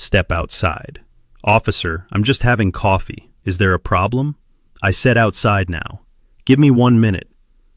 Step outside. Officer, I'm just having coffee. Is there a problem? I said outside now. Give me 1 minute.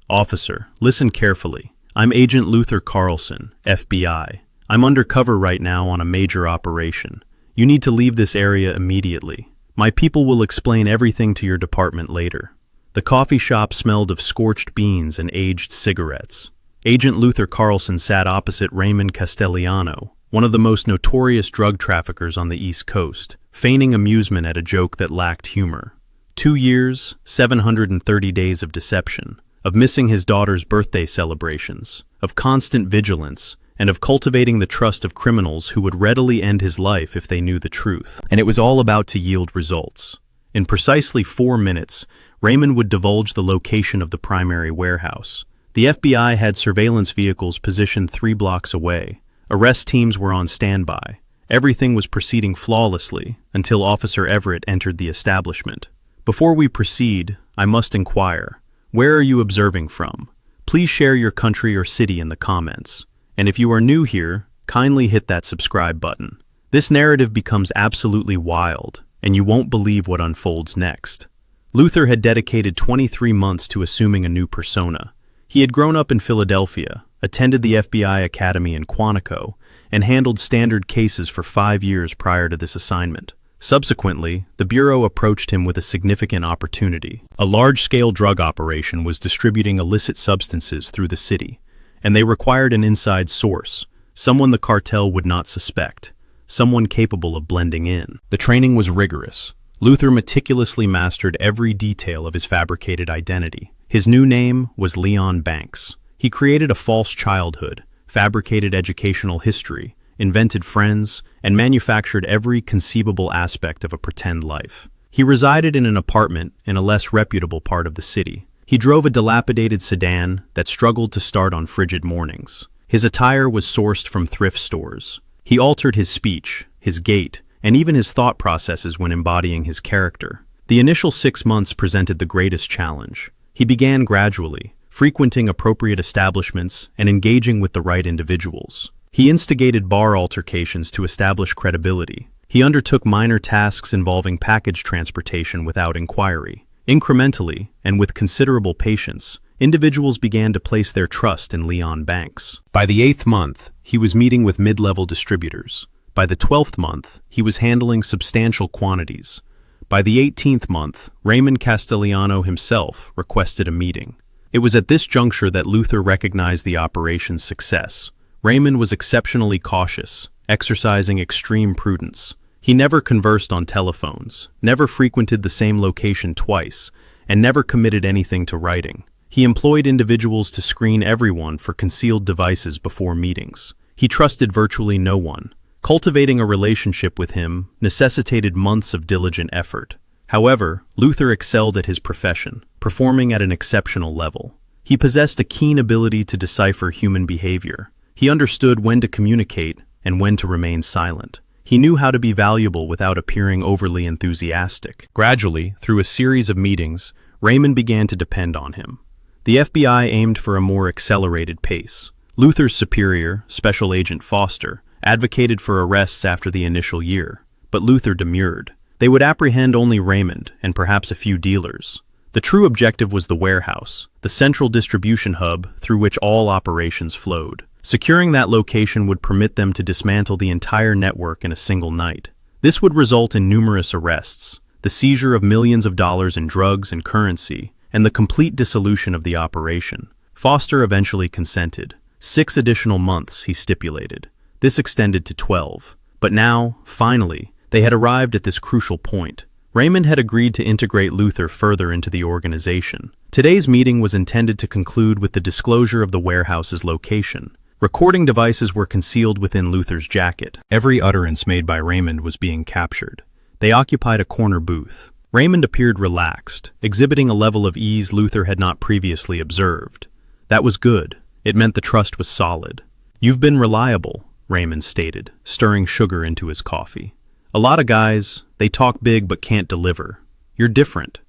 Officer, listen carefully. I'm Agent Luther Carlson, FBI. I'm undercover right now on a major operation. You need to leave this area immediately. My people will explain everything to your department later. The coffee shop smelled of scorched beans and aged cigarettes. Agent Luther Carlson sat opposite Raymond Castellano, one of the most notorious drug traffickers on the East Coast, feigning amusement at a joke that lacked humor. 2 years, 730 days of deception, of missing his daughter's birthday celebrations, of constant vigilance, and of cultivating the trust of criminals who would readily end his life if they knew the truth. And it was all about to yield results. In precisely 4 minutes, Raymond would divulge the location of the primary warehouse. The FBI had surveillance vehicles positioned 3 blocks away. Arrest teams were on standby. Everything was proceeding flawlessly until Officer Everett entered the establishment. Before we proceed, I must inquire, where are you observing from? Please share your country or city in the comments. And if you are new here, kindly hit that subscribe button. This narrative becomes absolutely wild, and you won't believe what unfolds next. Luther had dedicated 23 months to assuming a new persona. He had grown up in Philadelphia, attended the FBI Academy in Quantico, and handled standard cases for 5 years prior to this assignment. Subsequently, the Bureau approached him with a significant opportunity. A large-scale drug operation was distributing illicit substances through the city, and they required an inside source, someone the cartel would not suspect, someone capable of blending in. The training was rigorous. Luther meticulously mastered every detail of his fabricated identity. His new name was Leon Banks. He created a false childhood, fabricated educational history, invented friends, and manufactured every conceivable aspect of a pretend life. He resided in an apartment in a less reputable part of the city. He drove a dilapidated sedan that struggled to start on frigid mornings. His attire was sourced from thrift stores. He altered his speech, his gait, and even his thought processes when embodying his character. The initial 6 months presented the greatest challenge. He began gradually, frequenting appropriate establishments and engaging with the right individuals. He instigated bar altercations to establish credibility. He undertook minor tasks involving package transportation without inquiry. Incrementally, and with considerable patience, individuals began to place their trust in Leon Banks. By the 8th month, he was meeting with mid-level distributors. By the 12th month, he was handling substantial quantities. By the 18th month, Raymond Castellano himself requested a meeting. It was at this juncture that Luther recognized the operation's success. Raymond was exceptionally cautious, exercising extreme prudence. He never conversed on telephones, never frequented the same location twice, and never committed anything to writing. He employed individuals to screen everyone for concealed devices before meetings. He trusted virtually no one. Cultivating a relationship with him necessitated months of diligent effort. However, Luther excelled at his profession, performing at an exceptional level. He possessed a keen ability to decipher human behavior. He understood when to communicate and when to remain silent. He knew how to be valuable without appearing overly enthusiastic. Gradually, through a series of meetings, Raymond began to depend on him. The FBI aimed for a more accelerated pace. Luther's superior, Special Agent Foster, advocated for arrests after the initial year, but Luther demurred. They would apprehend only Raymond and perhaps a few dealers. The true objective was the warehouse, the central distribution hub through which all operations flowed. Securing that location would permit them to dismantle the entire network in a single night. This would result in numerous arrests, the seizure of millions of dollars in drugs and currency, and the complete dissolution of the operation. Foster eventually consented. 6 additional months, he stipulated. This extended to 12. But now, finally, they had arrived at this crucial point. Raymond had agreed to integrate Luther further into the organization. Today's meeting was intended to conclude with the disclosure of the warehouse's location. Recording devices were concealed within Luther's jacket. Every utterance made by Raymond was being captured. They occupied a corner booth. Raymond appeared relaxed, exhibiting a level of ease Luther had not previously observed. That was good. It meant the trust was solid. "You've been reliable," Raymond stated, stirring sugar into his coffee. "A lot of guys, they talk big but can't deliver. You're different."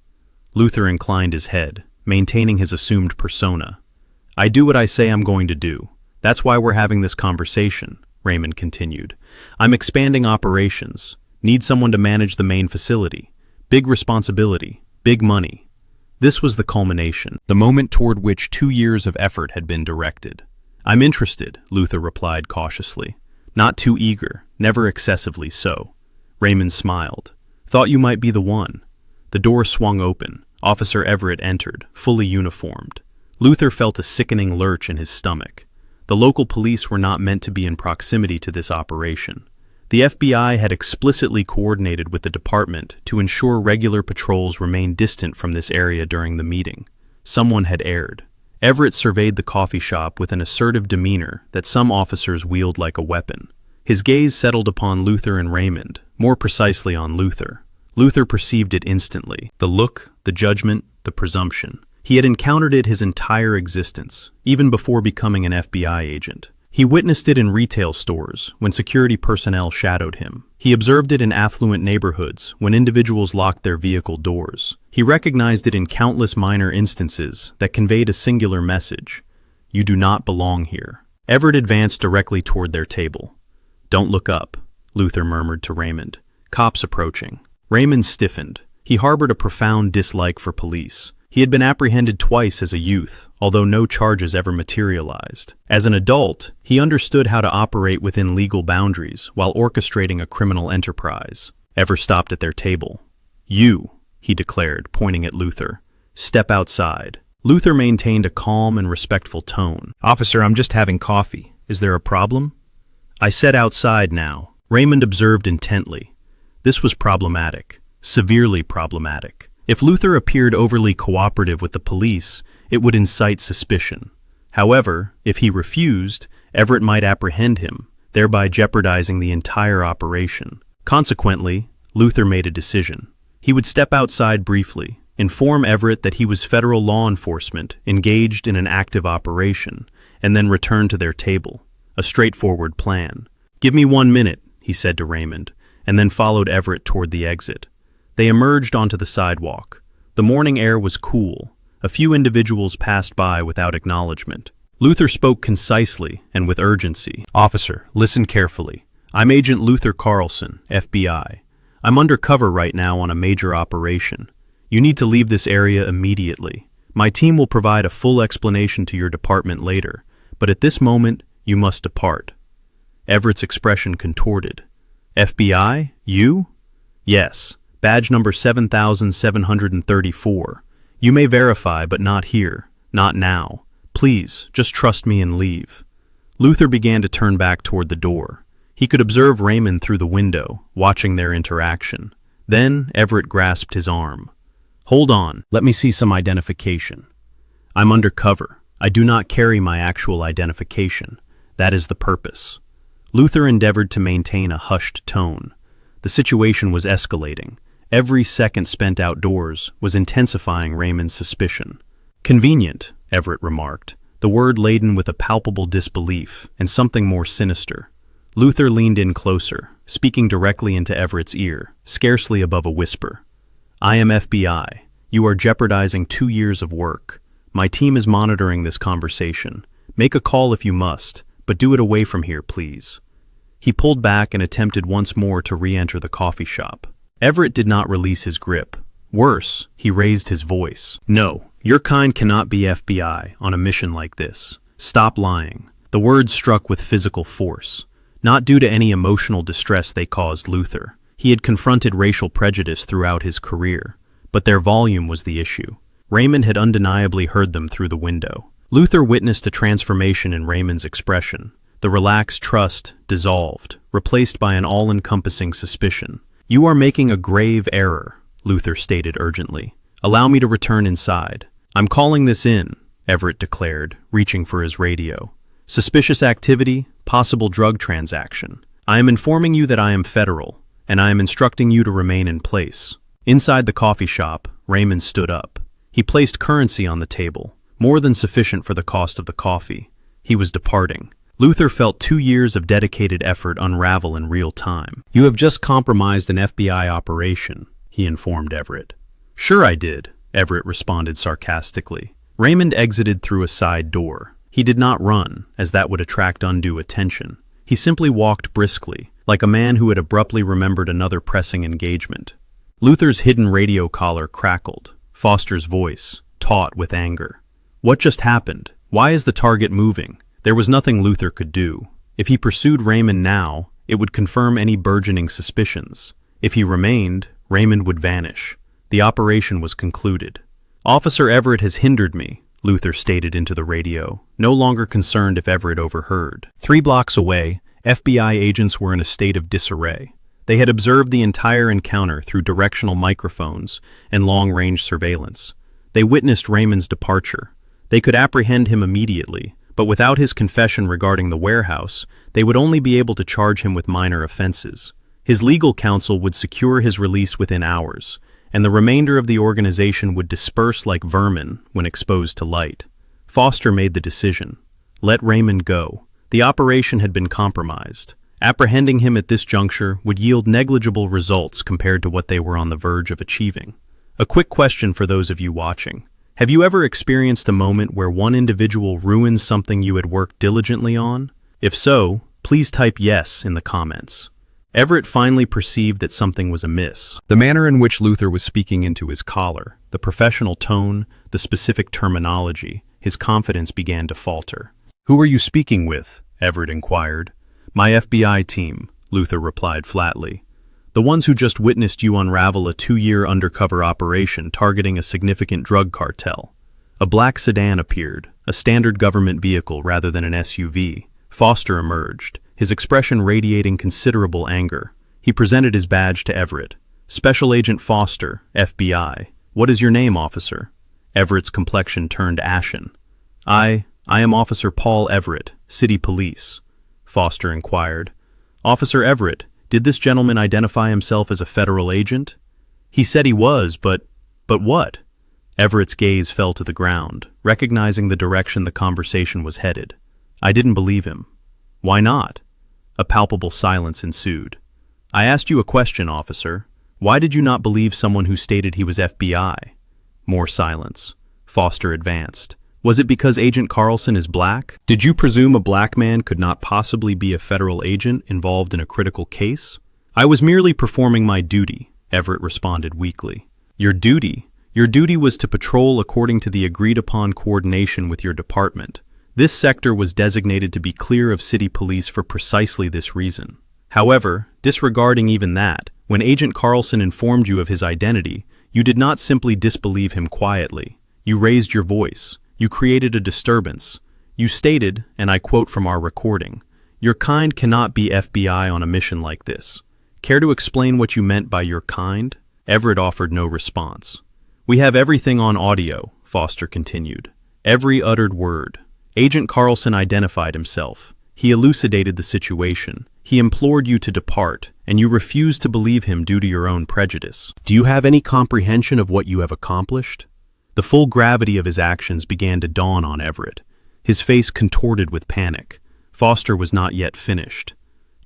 Luther inclined his head, maintaining his assumed persona. "I do what I say I'm going to do. That's why we're having this conversation," Raymond continued. I'm expanding operations. Need someone to manage the main facility. Big responsibility. Big money. This was the culmination, the moment toward which 2 years of effort had been directed. I'm interested, Luther replied cautiously. Not too eager, never excessively so. Raymond smiled. Thought you might be the one. The door swung open. Officer Everett entered, fully uniformed. Luther felt a sickening lurch in his stomach. The local police were not meant to be in proximity to this operation. The FBI had explicitly coordinated with the department to ensure regular patrols remained distant from this area during the meeting. Someone had erred. Everett surveyed the coffee shop with an assertive demeanor that some officers wield like a weapon. His gaze settled upon Luther and Raymond, more precisely on Luther. Luther perceived it instantly. The look, the judgment, the presumption. He had encountered it his entire existence, even before becoming an FBI agent. He witnessed it in retail stores, when security personnel shadowed him. He observed it in affluent neighborhoods, when individuals locked their vehicle doors. He recognized it in countless minor instances that conveyed a singular message. You do not belong here. Everett advanced directly toward their table. Don't look up, Luther murmured to Raymond. Cops approaching. Raymond stiffened. He harbored a profound dislike for police. He had been apprehended twice as a youth, although no charges ever materialized. As an adult, he understood how to operate within legal boundaries while orchestrating a criminal enterprise. Everett stopped at their table. You, he declared, pointing at Luther. Step outside. Luther maintained a calm and respectful tone. Officer, I'm just having coffee. Is there a problem? I said outside now. Raymond observed intently. This was problematic, severely problematic. If Luther appeared overly cooperative with the police, it would incite suspicion. However, if he refused, Everett might apprehend him, thereby jeopardizing the entire operation. Consequently, Luther made a decision. He would step outside briefly, inform Everett that he was federal law enforcement engaged in an active operation, and then return to their table. A straightforward plan. Give me 1 minute, he said to Raymond, and then followed Everett toward the exit. They emerged onto the sidewalk. The morning air was cool. A few individuals passed by without acknowledgement. Luther spoke concisely and with urgency. Officer, listen carefully. I'm Agent Luther Carlson, FBI. I'm undercover right now on a major operation. You need to leave this area immediately. My team will provide a full explanation to your department later, but at this moment, you must depart. Everett's expression contorted. FBI? You? Yes. Badge number 7734. You may verify, but not here. Not now. Please, just trust me and leave. Luther began to turn back toward the door. He could observe Raymond through the window, watching their interaction. Then Everett grasped his arm. Hold on, let me see some identification. I'm undercover. I do not carry my actual identification. That is the purpose. Luther endeavored to maintain a hushed tone. The situation was escalating. Every second spent outdoors was intensifying Raymond's suspicion. Convenient, Everett remarked, the word laden with a palpable disbelief and something more sinister. Luther leaned in closer, speaking directly into Everett's ear, scarcely above a whisper. I am FBI. You are jeopardizing 2 years of work. My team is monitoring this conversation. Make a call if you must, but do it away from here, please. He pulled back and attempted once more to re-enter the coffee shop. Everett did not release his grip. Worse, he raised his voice. No, your kind cannot be FBI on a mission like this. Stop lying. The words struck with physical force. Not due to any emotional distress they caused Luther. He had confronted racial prejudice throughout his career, but their volume was the issue. Raymond had undeniably heard them through the window. Luther witnessed a transformation in Raymond's expression. The relaxed trust dissolved, replaced by an all-encompassing suspicion. You are making a grave error, Luther stated urgently. Allow me to return inside. I'm calling this in, Everett declared, reaching for his radio. Suspicious activity, possible drug transaction. I am informing you that I am federal, and I am instructing you to remain in place. Inside the coffee shop, Raymond stood up. He placed currency on the table, more than sufficient for the cost of the coffee. He was departing. Luther felt 2 years of dedicated effort unravel in real time. You have just compromised an FBI operation, he informed Everett. Sure I did, Everett responded sarcastically. Raymond exited through a side door. He did not run, as that would attract undue attention. He simply walked briskly, like a man who had abruptly remembered another pressing engagement. Luther's hidden radio collar crackled, Foster's voice, taut with anger. What just happened? Why is the target moving? There was nothing Luther could do. If he pursued Raymond now, it would confirm any burgeoning suspicions. If he remained, Raymond would vanish. The operation was concluded. Officer Everett has hindered me, Luther stated into the radio, no longer concerned if Everett overheard. 3 blocks away, FBI agents were in a state of disarray. They had observed the entire encounter through directional microphones and long-range surveillance. They witnessed Raymond's departure. They could apprehend him immediately, but without his confession regarding the warehouse, they would only be able to charge him with minor offenses. His legal counsel would secure his release within hours, and the remainder of the organization would disperse like vermin when exposed to light. Foster made the decision. Let Raymond go. The operation had been compromised. Apprehending him at this juncture would yield negligible results compared to what they were on the verge of achieving. A quick question for those of you watching. Have you ever experienced a moment where one individual ruins something you had worked diligently on? If so, please type yes in the comments. Everett finally perceived that something was amiss. The manner in which Luther was speaking into his collar, the professional tone, the specific terminology, his confidence began to falter. "Who are you speaking with?" Everett inquired. "My FBI team," Luther replied flatly. "The ones who just witnessed you unravel a 2-year undercover operation targeting a significant drug cartel." A black sedan appeared, a standard government vehicle rather than an SUV. Foster emerged, his expression radiating considerable anger. He presented his badge to Everett. "Special Agent Foster, FBI. What is your name, officer?" Everett's complexion turned ashen. I am Officer Paul Everett, City Police." Foster inquired. "Officer Everett, did this gentleman identify himself as a federal agent?" "He said he was, but what?" Everett's gaze fell to the ground, recognizing the direction the conversation was headed. "I didn't believe him." "Why not?" A palpable silence ensued. "I asked you a question, officer. Why did you not believe someone who stated he was FBI?" More silence. Foster advanced. "Was it because Agent Carlson is black? Did you presume a black man could not possibly be a federal agent involved in a critical case?" "I was merely performing my duty," Everett responded weakly. "Your duty? Your duty was to patrol according to the agreed-upon coordination with your department. This sector was designated to be clear of city police for precisely this reason. However, disregarding even that, when Agent Carlson informed you of his identity, you did not simply disbelieve him quietly. You raised your voice. You created a disturbance. You stated, and I quote from our recording, 'Your kind cannot be FBI on a mission like this.' Care to explain what you meant by your kind?" Everett offered no response. "We have everything on audio," Foster continued. "Every uttered word. Agent Carlson identified himself. He elucidated the situation. He implored you to depart, and you refused to believe him due to your own prejudice. Do you have any comprehension of what you have accomplished?" The full gravity of his actions began to dawn on Everett. His face contorted with panic. Foster was not yet finished.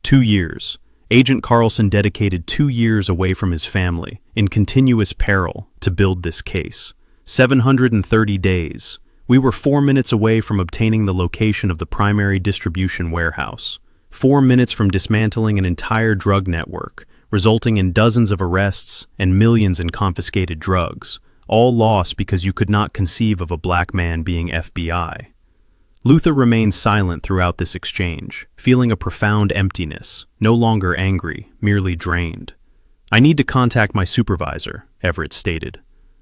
2 years. Agent Carlson dedicated 2 years away from his family, in continuous peril, to build this case. 730 days. We were 4 minutes away from obtaining the location of the primary distribution warehouse. 4 minutes from dismantling an entire drug network, resulting in dozens of arrests and millions in confiscated drugs, all lost because you could not conceive of a black man being FBI. Luther remained silent throughout this exchange, feeling a profound emptiness, no longer angry, merely drained. "I need to contact my supervisor," Everett stated.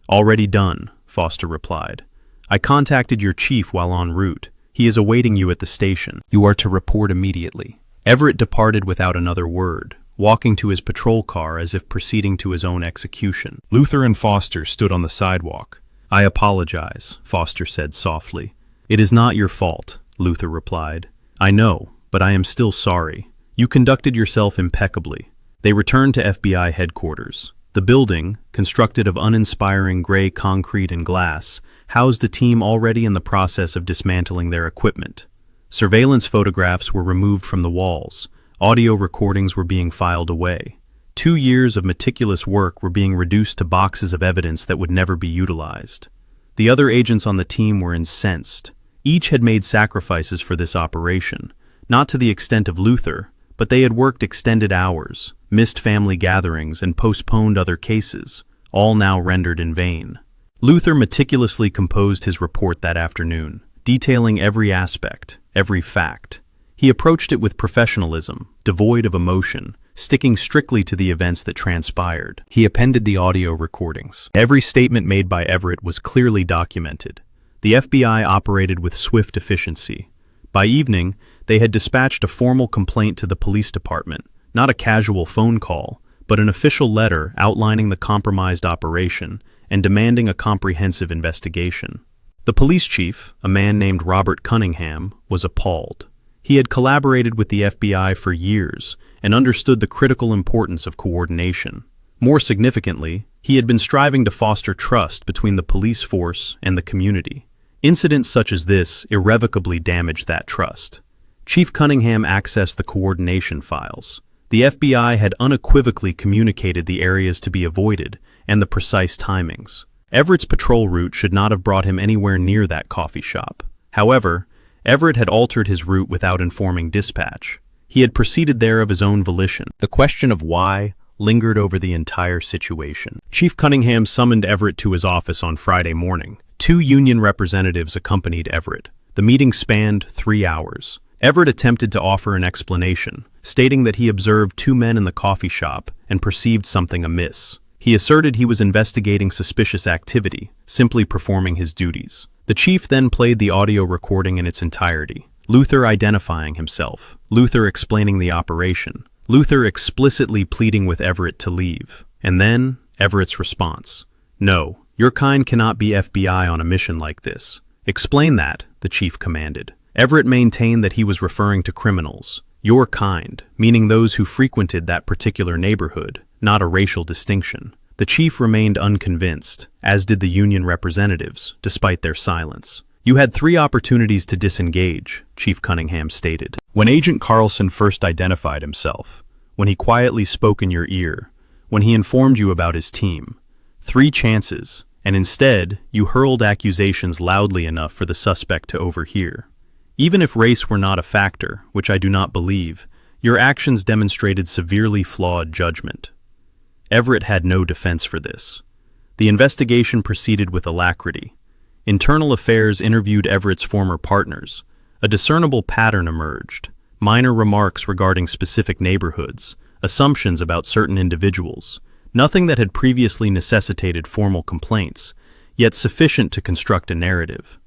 "Already done," Foster replied. "I contacted your chief while en route. He is awaiting you at the station. You are to report immediately." Everett departed without another word, walking to his patrol car as if proceeding to his own execution. Luther and Foster stood on the sidewalk. "I apologize," Foster said softly. "It is not your fault," Luther replied. "I know, but I am still sorry. You conducted yourself impeccably." They returned to FBI headquarters. The building, constructed of uninspiring gray concrete and glass, housed a team already in the process of dismantling their equipment. Surveillance photographs were removed from the walls. Audio recordings were being filed away. 2 years of meticulous work were being reduced to boxes of evidence that would never be utilized. The other agents on the team were incensed. Each had made sacrifices for this operation, not to the extent of Luther, but they had worked extended hours, missed family gatherings, and postponed other cases, all now rendered in vain. Luther meticulously composed his report that afternoon, detailing every aspect, every fact. He approached it with professionalism, devoid of emotion, sticking strictly to the events that transpired. He appended the audio recordings. Every statement made by Everett was clearly documented. The FBI operated with swift efficiency. By evening, they had dispatched a formal complaint to the police department, not a casual phone call, but an official letter outlining the compromised operation and demanding a comprehensive investigation. The police chief, a man named Robert Cunningham, was appalled. He had collaborated with the FBI for years and understood the critical importance of coordination. More significantly, he had been striving to foster trust between the police force and the community. Incidents such as this irrevocably damaged that trust. Chief Cunningham accessed the coordination files. The FBI had unequivocally communicated the areas to be avoided and the precise timings. Everett's patrol route should not have brought him anywhere near that coffee shop. However, Everett had altered his route without informing dispatch. He had proceeded there of his own volition. The question of why lingered over the entire situation. Chief Cunningham summoned Everett to his office on Friday morning. 2 union representatives accompanied Everett. The meeting spanned 3 hours. Everett attempted to offer an explanation, stating that he observed 2 men in the coffee shop and perceived something amiss. He asserted he was investigating suspicious activity, simply performing his duties. The chief then played the audio recording in its entirety. Luther identifying himself, Luther explaining the operation, Luther explicitly pleading with Everett to leave. And then, Everett's response. "No, your kind cannot be FBI on a mission like this." "Explain that," the chief commanded. Everett maintained that he was referring to criminals. Your kind, meaning those who frequented that particular neighborhood, not a racial distinction. The chief remained unconvinced, as did the union representatives, despite their silence. "You had 3 opportunities to disengage," Chief Cunningham stated. "When Agent Carlson first identified himself, when he quietly spoke in your ear, when he informed you about his team. 3 chances, and instead, you hurled accusations loudly enough for the suspect to overhear. Even if race were not a factor, which I do not believe, your actions demonstrated severely flawed judgment." Everett had no defense for this. The investigation proceeded with alacrity. Internal Affairs interviewed Everett's former partners. A discernible pattern emerged. Minor remarks regarding specific neighborhoods, assumptions about certain individuals, nothing that had previously necessitated formal complaints, yet sufficient to construct a narrative.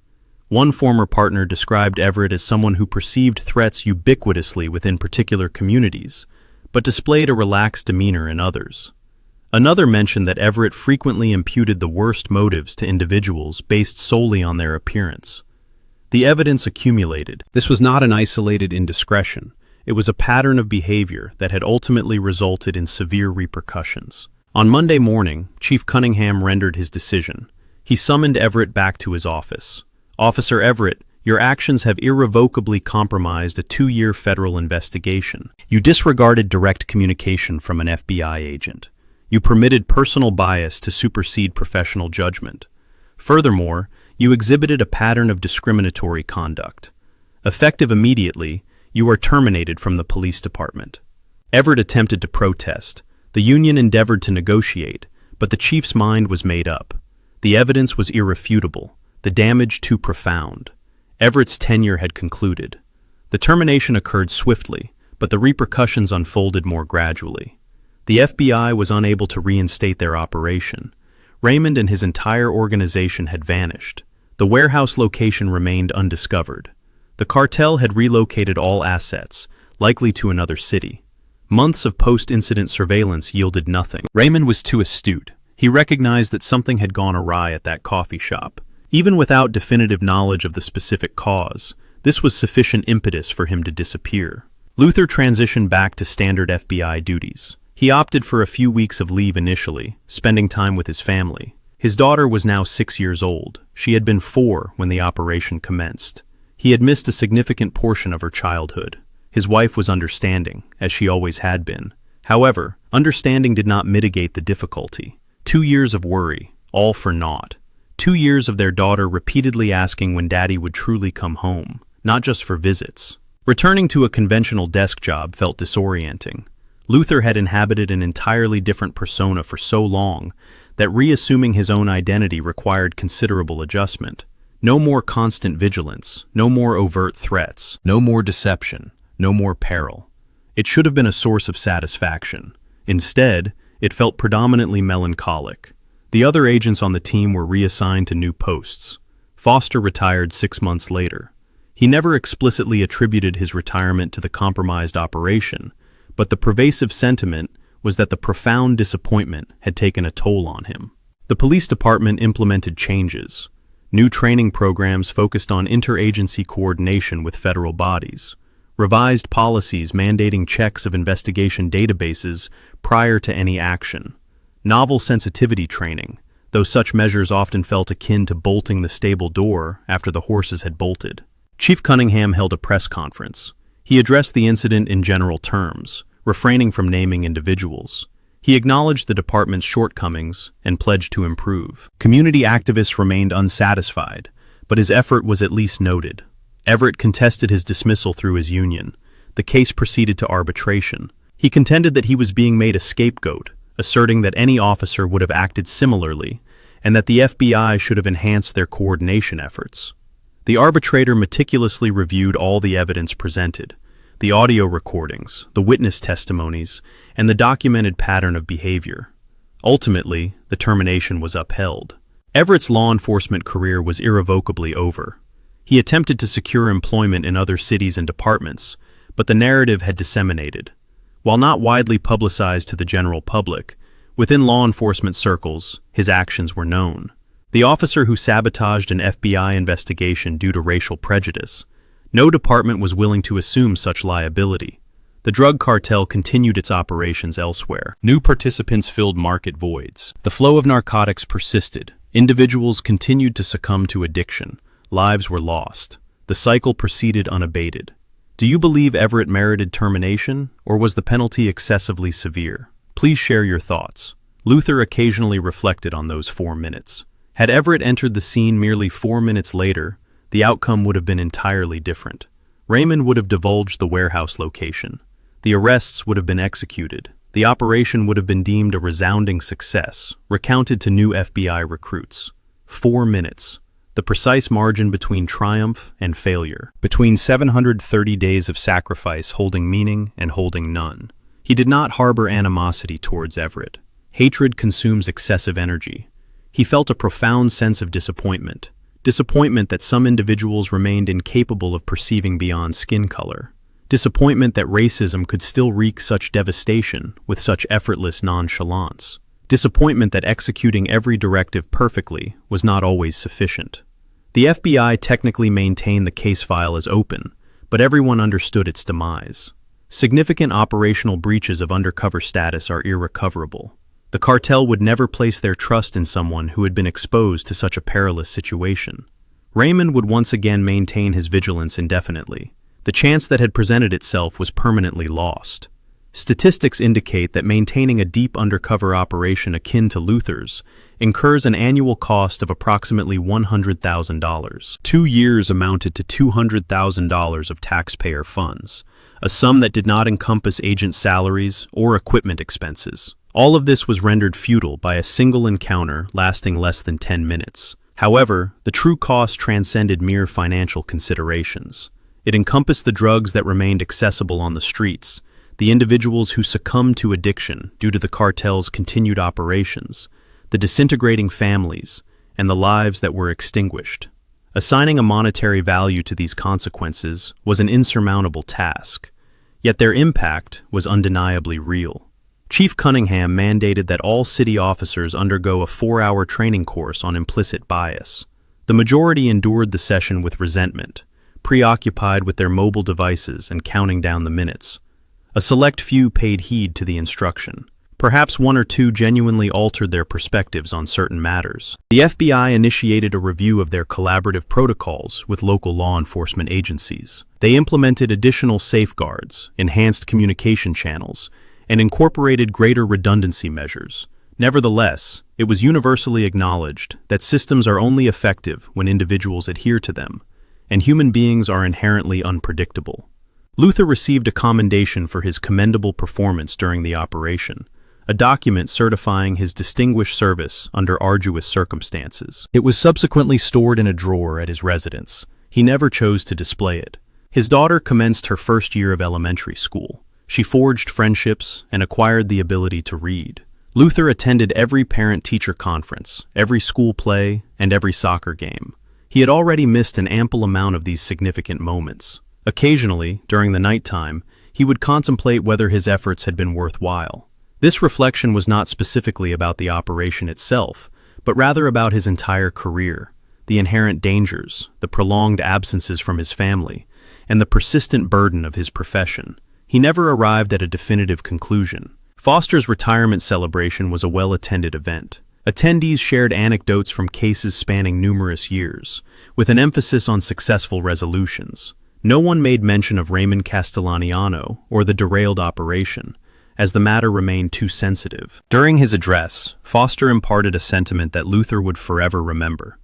One former partner described Everett as someone who perceived threats ubiquitously within particular communities, but displayed a relaxed demeanor in others. Another mentioned that Everett frequently imputed the worst motives to individuals based solely on their appearance. The evidence accumulated. This was not an isolated indiscretion. It was a pattern of behavior that had ultimately resulted in severe repercussions. On Monday morning, Chief Cunningham rendered his decision. He summoned Everett back to his office. "Officer Everett, your actions have irrevocably compromised a 2-year federal investigation. You disregarded direct communication from an FBI agent. You permitted personal bias to supersede professional judgment. Furthermore, you exhibited a pattern of discriminatory conduct. Effective immediately, you are terminated from the police department." Everett attempted to protest. The union endeavored to negotiate, but the chief's mind was made up. The evidence was irrefutable, the damage too profound. Everett's tenure had concluded. The termination occurred swiftly, but the repercussions unfolded more gradually. The FBI was unable to reinstate their operation. Raymond and his entire organization had vanished. The warehouse location remained undiscovered. The cartel had relocated all assets, likely to another city. Months of post-incident surveillance yielded nothing. Raymond was too astute. He recognized that something had gone awry at that coffee shop. Even without definitive knowledge of the specific cause, this was sufficient impetus for him to disappear. Luther transitioned back to standard FBI duties. He opted for a few weeks of leave initially, spending time with his family. His daughter was now 6 years old. She had been 4 when the operation commenced. He had missed a significant portion of her childhood. His wife was understanding, as she always had been. However, understanding did not mitigate the difficulty. 2 years of worry, all for naught. 2 years of their daughter repeatedly asking when Daddy would truly come home, not just for visits. Returning to a conventional desk job felt disorienting. Luther had inhabited an entirely different persona for so long that reassuming his own identity required considerable adjustment. No more constant vigilance, no more overt threats, no more deception, no more peril. It should have been a source of satisfaction. Instead, it felt predominantly melancholic. The other agents on the team were reassigned to new posts. Foster retired 6 months later. He never explicitly attributed his retirement to the compromised operation, but the pervasive sentiment was that the profound disappointment had taken a toll on him. The police department implemented changes. New training programs focused on interagency coordination with federal bodies. Revised policies mandating checks of investigation databases prior to any action. Novel sensitivity training, though such measures often felt akin to bolting the stable door after the horses had bolted. Chief Cunningham held a press conference. He addressed the incident in general terms, refraining from naming individuals. He acknowledged the department's shortcomings and pledged to improve. Community activists remained unsatisfied, but his effort was at least noted. Everett contested his dismissal through his union. The case proceeded to arbitration. He contended that he was being made a scapegoat, asserting that any officer would have acted similarly, and that the FBI should have enhanced their coordination efforts. The arbitrator meticulously reviewed all the evidence presented, the audio recordings, the witness testimonies, and the documented pattern of behavior. Ultimately, the termination was upheld. Everett's law enforcement career was irrevocably over. He attempted to secure employment in other cities and departments, but the narrative had disseminated. While not widely publicized to the general public, within law enforcement circles, his actions were known. The officer who sabotaged an FBI investigation due to racial prejudice. No department was willing to assume such liability. The drug cartel continued its operations elsewhere. New participants filled market voids. The flow of narcotics persisted. Individuals continued to succumb to addiction. Lives were lost. The cycle proceeded unabated. Do you believe Everett merited termination, or was the penalty excessively severe? Please share your thoughts. Luther occasionally reflected on those 4 minutes. Had Everett entered the scene merely 4 minutes later, the outcome would have been entirely different. Raymond would have divulged the warehouse location. The arrests would have been executed. The operation would have been deemed a resounding success, recounted to new FBI recruits. 4 minutes. The precise margin between triumph and failure. Between 730 days of sacrifice holding meaning and holding none. He did not harbor animosity towards Everett. Hatred consumes excessive energy. He felt a profound sense of disappointment. Disappointment that some individuals remained incapable of perceiving beyond skin color. Disappointment that racism could still wreak such devastation with such effortless nonchalance. Disappointment that executing every directive perfectly was not always sufficient. The FBI technically maintained the case file as open, but everyone understood its demise. Significant operational breaches of undercover status are irrecoverable. The cartel would never place their trust in someone who had been exposed to such a perilous situation. Raymond would once again maintain his vigilance indefinitely. The chance that had presented itself was permanently lost. Statistics indicate that maintaining a deep undercover operation akin to Luther's incurs an annual cost of approximately $100,000. 2 years amounted to $200,000 of taxpayer funds, a sum that did not encompass agent salaries or equipment expenses. All of this was rendered futile by a single encounter lasting less than 10 minutes. However, the true cost transcended mere financial considerations. It encompassed the drugs that remained accessible on the streets, the individuals who succumbed to addiction due to the cartel's continued operations, the disintegrating families, and the lives that were extinguished. Assigning a monetary value to these consequences was an insurmountable task, yet their impact was undeniably real. Chief Cunningham mandated that all city officers undergo a 4-hour training course on implicit bias. The majority endured the session with resentment, preoccupied with their mobile devices and counting down the minutes. A select few paid heed to the instruction. Perhaps 1 or 2 genuinely altered their perspectives on certain matters. The FBI initiated a review of their collaborative protocols with local law enforcement agencies. They implemented additional safeguards, enhanced communication channels, and incorporated greater redundancy measures. Nevertheless, it was universally acknowledged that systems are only effective when individuals adhere to them, and human beings are inherently unpredictable. Luther received a commendation for his commendable performance during the operation, a document certifying his distinguished service under arduous circumstances. It was subsequently stored in a drawer at his residence. He never chose to display it. His daughter commenced her first year of elementary school. She forged friendships and acquired the ability to read. Luther attended every parent-teacher conference, every school play, and every soccer game. He had already missed an ample amount of these significant moments. Occasionally, during the nighttime, he would contemplate whether his efforts had been worthwhile. This reflection was not specifically about the operation itself, but rather about his entire career, the inherent dangers, the prolonged absences from his family, and the persistent burden of his profession. He never arrived at a definitive conclusion. Foster's retirement celebration was a well-attended event. Attendees shared anecdotes from cases spanning numerous years, with an emphasis on successful resolutions. No one made mention of Raymond Castellaniano or the derailed operation, as the matter remained too sensitive. During his address, Foster imparted a sentiment that Luther would forever remember.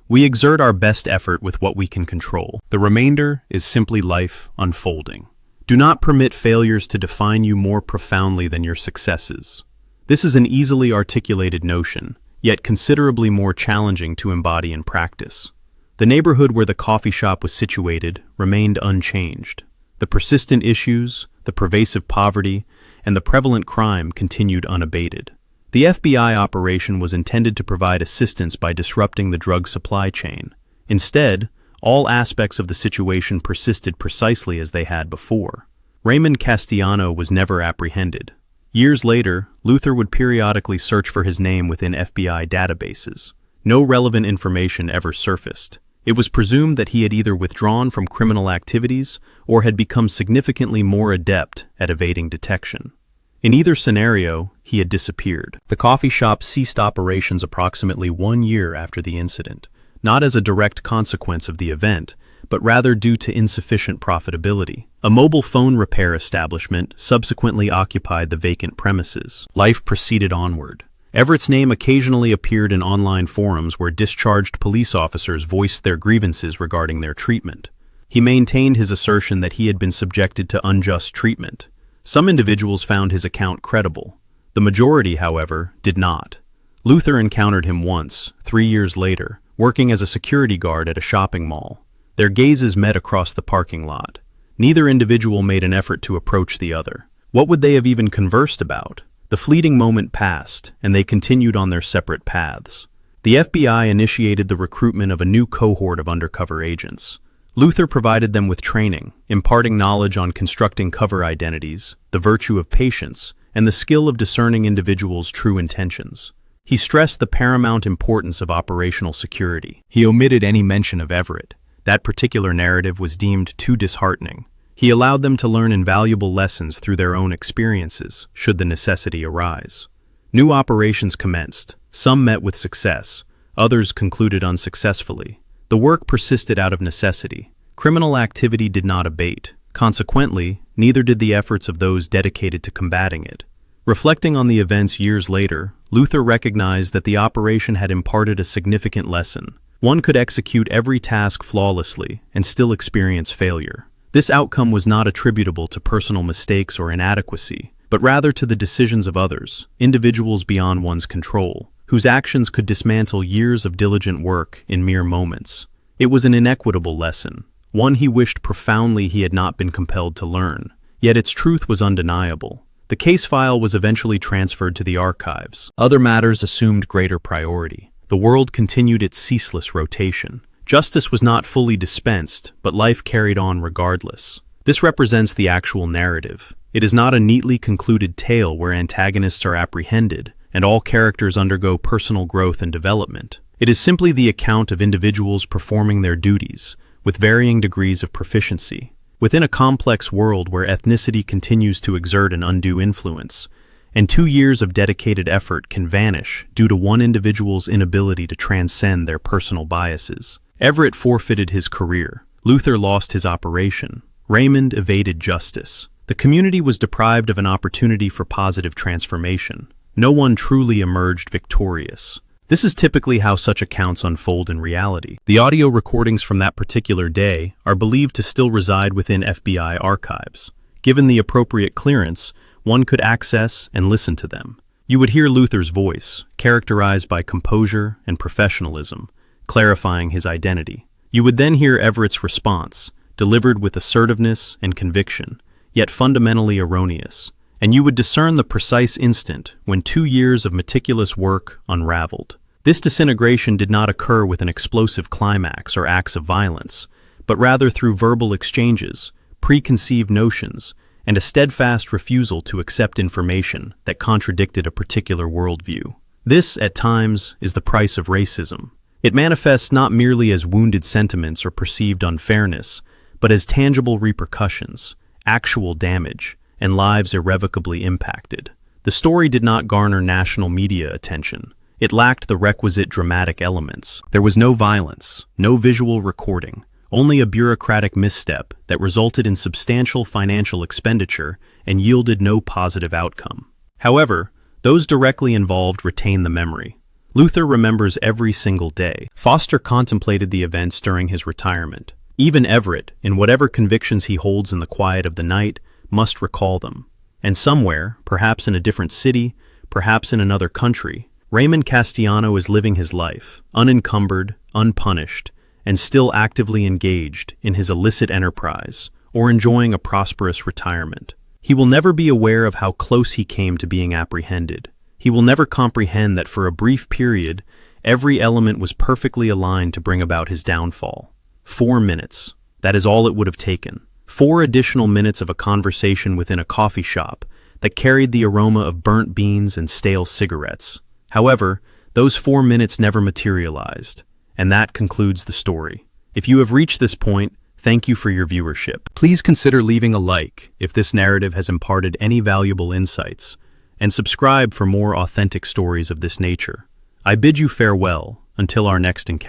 We exert our best effort with what we can control. The remainder is simply life unfolding. Do not permit failures to define you more profoundly than your successes. This is an easily articulated notion, yet considerably more challenging to embody in practice. The neighborhood where the coffee shop was situated remained unchanged. The persistent issues, the pervasive poverty, and the prevalent crime continued unabated. The FBI operation was intended to provide assistance by disrupting the drug supply chain. Instead, all aspects of the situation persisted precisely as they had before. Raymond Castellano was never apprehended. Years later, Luther would periodically search for his name within FBI databases. No relevant information ever surfaced. It was presumed that he had either withdrawn from criminal activities or had become significantly more adept at evading detection. In either scenario, he had disappeared. The coffee shop ceased operations approximately 1 year after the incident, not as a direct consequence of the event, but rather due to insufficient profitability. A mobile phone repair establishment subsequently occupied the vacant premises. Life proceeded onward. Everett's name occasionally appeared in online forums where discharged police officers voiced their grievances regarding their treatment. He maintained his assertion that he had been subjected to unjust treatment. Some individuals found his account credible. The majority, however, did not. Luther encountered him once, 3 years later, working as a security guard at a shopping mall. Their gazes met across the parking lot. Neither individual made an effort to approach the other. What would they have even conversed about? The fleeting moment passed, and they continued on their separate paths. The FBI initiated the recruitment of a new cohort of undercover agents. Luther provided them with training, imparting knowledge on constructing cover identities, the virtue of patience, and the skill of discerning individuals' true intentions. He stressed the paramount importance of operational security. He omitted any mention of Everett. That particular narrative was deemed too disheartening. He allowed them to learn invaluable lessons through their own experiences, should the necessity arise. New operations commenced. Some met with success. Others concluded unsuccessfully. The work persisted out of necessity. Criminal activity did not abate. Consequently, neither did the efforts of those dedicated to combating it. Reflecting on the events years later, Luther recognized that the operation had imparted a significant lesson. One could execute every task flawlessly and still experience failure. This outcome was not attributable to personal mistakes or inadequacy, but rather to the decisions of others, individuals beyond one's control, whose actions could dismantle years of diligent work in mere moments. It was an inequitable lesson, one he wished profoundly he had not been compelled to learn, yet its truth was undeniable. The case file was eventually transferred to the archives. Other matters assumed greater priority. The world continued its ceaseless rotation. Justice was not fully dispensed, but life carried on regardless. This represents the actual narrative. It is not a neatly concluded tale where antagonists are apprehended and all characters undergo personal growth and development. It is simply the account of individuals performing their duties, with varying degrees of proficiency. Within a complex world where ethnicity continues to exert an undue influence, and 2 years of dedicated effort can vanish due to one individual's inability to transcend their personal biases. Everett forfeited his career. Luther lost his operation. Raymond evaded justice. The community was deprived of an opportunity for positive transformation. No one truly emerged victorious. This is typically how such accounts unfold in reality. The audio recordings from that particular day are believed to still reside within FBI archives. Given the appropriate clearance, one could access and listen to them. You would hear Luther's voice, characterized by composure and professionalism, clarifying his identity. You would then hear Everett's response, delivered with assertiveness and conviction, yet fundamentally erroneous, and you would discern the precise instant when 2 years of meticulous work unraveled. This disintegration did not occur with an explosive climax or acts of violence, but rather through verbal exchanges, preconceived notions, and a steadfast refusal to accept information that contradicted a particular worldview. This, at times, is the price of racism. It manifests not merely as wounded sentiments or perceived unfairness, but as tangible repercussions, actual damage, and lives irrevocably impacted. The story did not garner national media attention. It lacked the requisite dramatic elements. There was no violence, no visual recording, only a bureaucratic misstep that resulted in substantial financial expenditure and yielded no positive outcome. However, those directly involved retain the memory. Luther remembers every single day. Foster contemplated the events during his retirement. Even Everett, in whatever convictions he holds in the quiet of the night, must recall them. And somewhere, perhaps in a different city, perhaps in another country, Raymond Castellano is living his life, unencumbered, unpunished, and still actively engaged in his illicit enterprise, or enjoying a prosperous retirement. He will never be aware of how close he came to being apprehended. He will never comprehend that for a brief period, every element was perfectly aligned to bring about his downfall. 4 minutes. That is all it would have taken. 4 additional minutes of a conversation within a coffee shop that carried the aroma of burnt beans and stale cigarettes. However, those 4 minutes never materialized, and that concludes the story. If you have reached this point, thank you for your viewership. Please consider leaving a like if this narrative has imparted any valuable insights, and subscribe for more authentic stories of this nature. I bid you farewell until our next encounter.